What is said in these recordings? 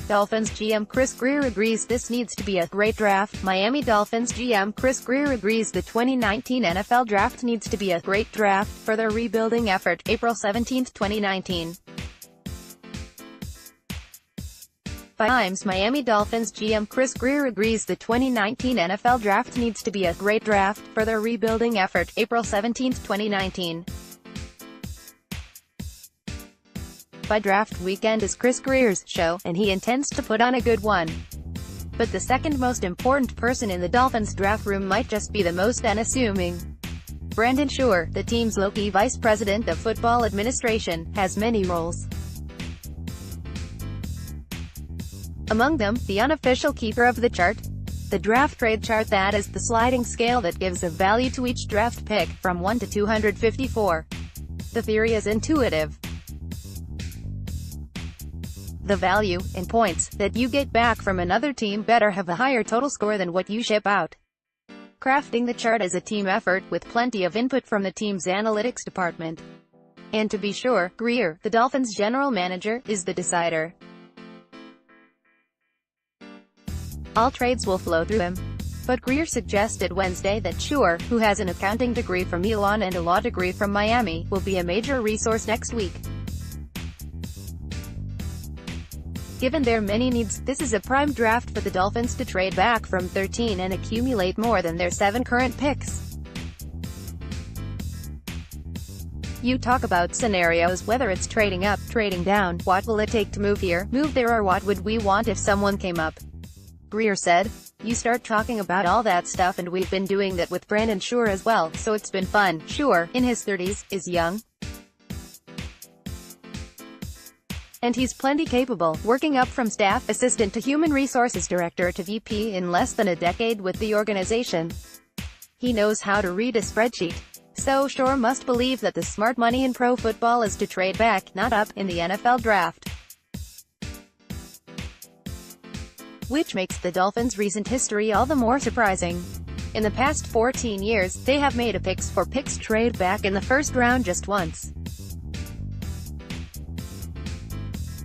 Dolphins GM Chris Grier agrees this needs to be a great draft. Miami Dolphins GM Chris Grier agrees the 2019 NFL Draft needs to be a great draft for their rebuilding effort. April 17, 2019. Times Miami Dolphins GM Chris Grier agrees the 2019 NFL Draft needs to be a great draft for their rebuilding effort. April 17, 2019. By draft weekend is Chris Grier's show, and he intends to put on a good one. But the second most important person in the Dolphins draft room might just be the most unassuming. Brandon Shure, the team's low-key vice president of football administration, has many roles. Among them, the unofficial keeper of the chart. The draft trade chart, that is the sliding scale that gives a value to each draft pick, from 1 to 254. The theory is intuitive. The value, in points, that you get back from another team better have a higher total score than what you ship out. Crafting the chart is a team effort, with plenty of input from the team's analytics department. And to be sure, Grier, the Dolphins' general manager, is the decider. All trades will flow through him. But Grier suggested Wednesday that Shure, who has an accounting degree from Elon and a law degree from Miami, will be a major resource next week. Given their many needs, this is a prime draft for the Dolphins to trade back from 13 and accumulate more than their 7 current picks. You talk about scenarios, whether it's trading up, trading down, what will it take to move here, move there, or what would we want if someone came up? Grier said. You start talking about all that stuff, and we've been doing that with Brandon Shure as well, so it's been fun. Shure, in his 30s, is young. And he's plenty capable, working up from staff assistant to human resources director to VP in less than a decade with the organization. He knows how to read a spreadsheet. So Shure must believe that the smart money in pro football is to trade back, not up, in the NFL draft. Which makes the Dolphins' recent history all the more surprising. In the past 14 years, they have made a picks for picks trade back in the first round just once.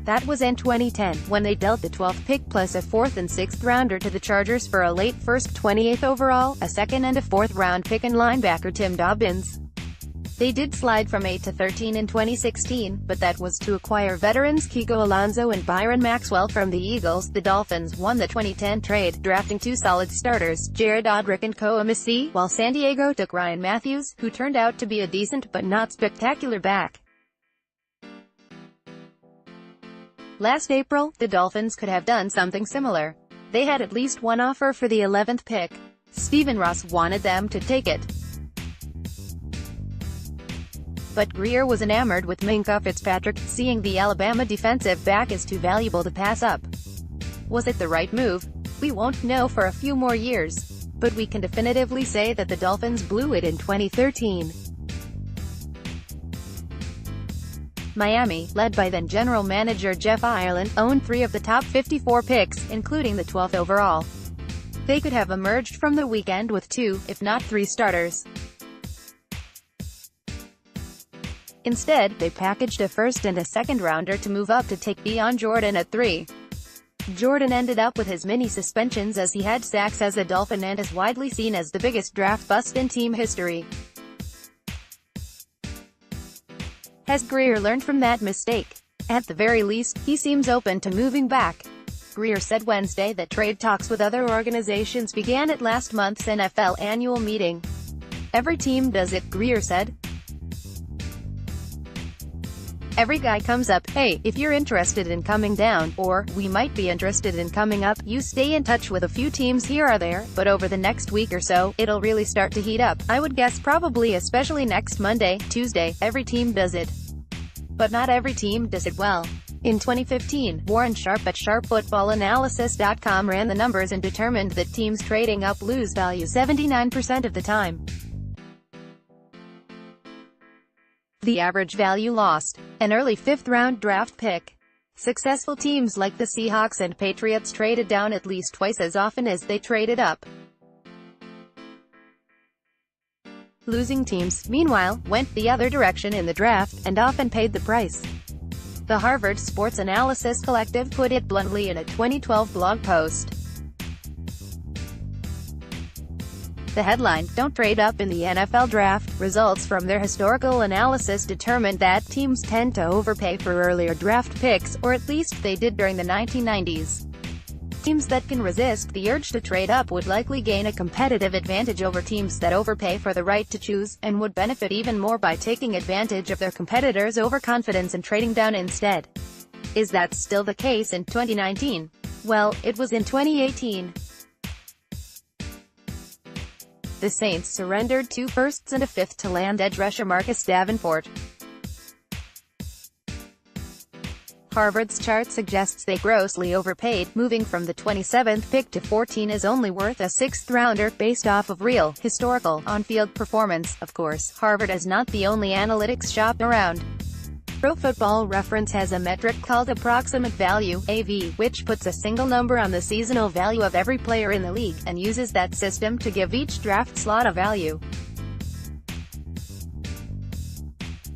That was in 2010, when they dealt the 12th pick plus a 4th and 6th rounder to the Chargers for a late first 28th overall, a 2nd and a 4th round pick and linebacker Tim Dobbins. They did slide from 8 to 13 in 2016, but that was to acquire veterans Kiko Alonso and Byron Maxwell from the Eagles. The Dolphins won the 2010 trade, drafting 2 solid starters, Jared Odrick and Koa Masi, while San Diego took Ryan Matthews, who turned out to be a decent but not spectacular back. Last April, the Dolphins could have done something similar. They had at least one offer for the 11th pick. Stephen Ross wanted them to take it. But Grier was enamored with Minkah Fitzpatrick, seeing the Alabama defensive back as too valuable to pass up. Was it the right move? We won't know for a few more years. But we can definitively say that the Dolphins blew it in 2013. Miami, led by then general manager Jeff Ireland, owned 3 of the top 54 picks, including the 12th overall. They could have emerged from the weekend with 2, if not 3 starters. Instead, they packaged a 1st and a 2nd rounder to move up to take Dion Jordan at 3. Jordan ended up with his mini suspensions as he had sacks as a Dolphin and is widely seen as the biggest draft bust in team history. Has Grier learned from that mistake? At the very least, he seems open to moving back. Grier said Wednesday that trade talks with other organizations began at last month's NFL annual meeting. Every team does it, Grier said. Every guy comes up, hey, if you're interested in coming down, or, we might be interested in coming up, you stay in touch with a few teams here or there, but over the next week or so, it'll really start to heat up. I would guess probably especially next Monday, Tuesday, every team does it. But not every team does it well. In 2015, Warren Sharp at SharpFootballAnalysis.com ran the numbers and determined that teams trading up lose value 79% of the time. The average value lost. An early 5th-round draft pick. Successful teams like the Seahawks and Patriots traded down at least twice as often as they traded up. Losing teams, meanwhile, went the other direction in the draft, and often paid the price. The Harvard Sports Analysis Collective put it bluntly in a 2012 blog post. The headline, "Don't Trade Up in the NFL Draft," results from their historical analysis determined that teams tend to overpay for earlier draft picks, or at least they did during the 1990s. Teams that can resist the urge to trade up would likely gain a competitive advantage over teams that overpay for the right to choose, and would benefit even more by taking advantage of their competitors' overconfidence and trading down instead. Is that still the case in 2019? Well, it was in 2018. The Saints surrendered 2 firsts and a fifth to land edge rusher Marcus Davenport. Harvard's chart suggests they grossly overpaid. Moving from the 27th pick to 14 is only worth a 6th rounder, based off of real, historical, on-field performance. Of course, Harvard is not the only analytics shop around. Pro Football Reference has a metric called Approximate Value, AV, which puts a single number on the seasonal value of every player in the league, and uses that system to give each draft slot a value.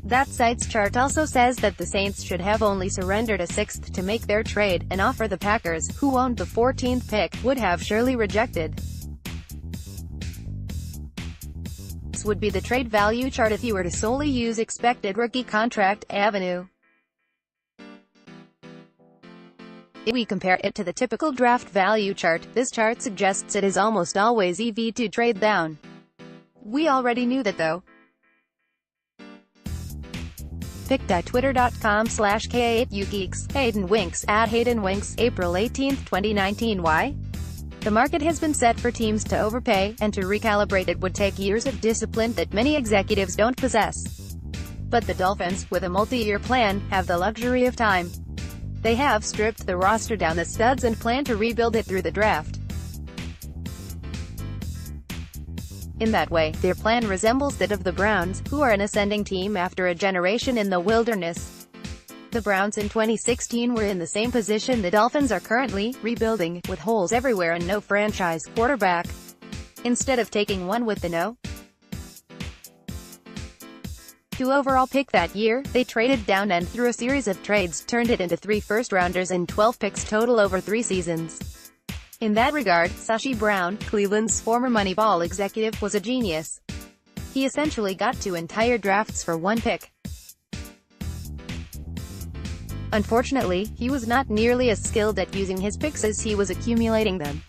That site's chart also says that the Saints should have only surrendered a 6th to make their trade, an offer the Packers, who owned the 14th pick, would have surely rejected. This would be the trade value chart if you were to solely use expected rookie contract avenue. If we compare it to the typical draft value chart, this chart suggests it is almost always EV to trade down. We already knew that though. Pick.twitter.com/K8UGeeks, Hayden Winks, @HaydenWinks, April 18, 2019. Why? The market has been set for teams to overpay, and to recalibrate it would take years of discipline that many executives don't possess. But the Dolphins, with a multi-year plan, have the luxury of time. They have stripped the roster down to studs and plan to rebuild it through the draft. In that way, their plan resembles that of the Browns, who are an ascending team after a generation in the wilderness. The Browns in 2016 were in the same position the Dolphins are currently, rebuilding, with holes everywhere and no franchise quarterback. Instead of taking one with the no. 2 overall pick that year, they traded down and through a series of trades, turned it into 3 first-rounders and 12 picks total over 3 seasons. In that regard, Sashi Brown, Cleveland's former Moneyball executive, was a genius. He essentially got 2 entire drafts for 1 pick. Unfortunately, he was not nearly as skilled at using his picks as he was accumulating them.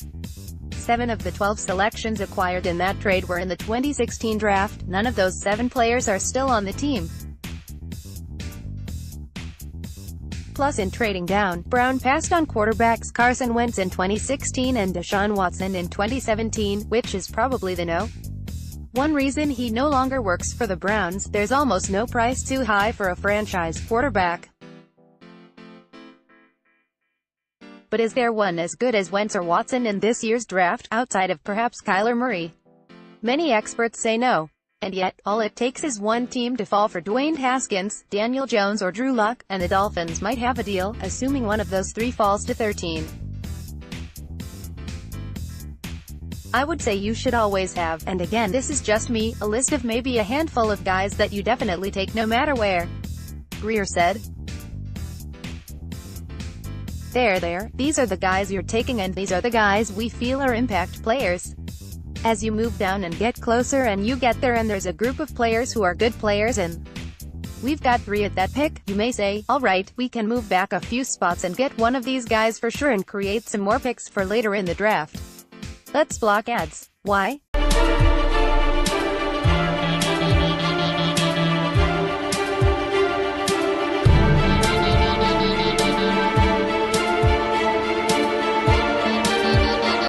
7 of the 12 selections acquired in that trade were in the 2016 draft. None of those 7 players are still on the team. Plus, in trading down, Brown passed on quarterbacks Carson Wentz in 2016 and Deshaun Watson in 2017, which is probably the no. One reason he no longer works for the Browns: there's almost no price too high for a franchise quarterback. But is there one as good as Wentz or Watson in this year's draft, outside of perhaps Kyler Murray? Many experts say no. And yet, all it takes is one team to fall for Dwayne Haskins, Daniel Jones or Drew Lock, and the Dolphins might have a deal, assuming one of those 3 falls to 13. I would say you should always have, and again this is just me, a list of maybe a handful of guys that you definitely take no matter where. Grier said. There, these are the guys you're taking and these are the guys we feel are impact players. As you move down and get closer and you get there and there's a group of players who are good players and we've got 3 at that pick, you may say, alright, we can move back a few spots and get one of these guys for sure and create some more picks for later in the draft. Let's block ads. Why?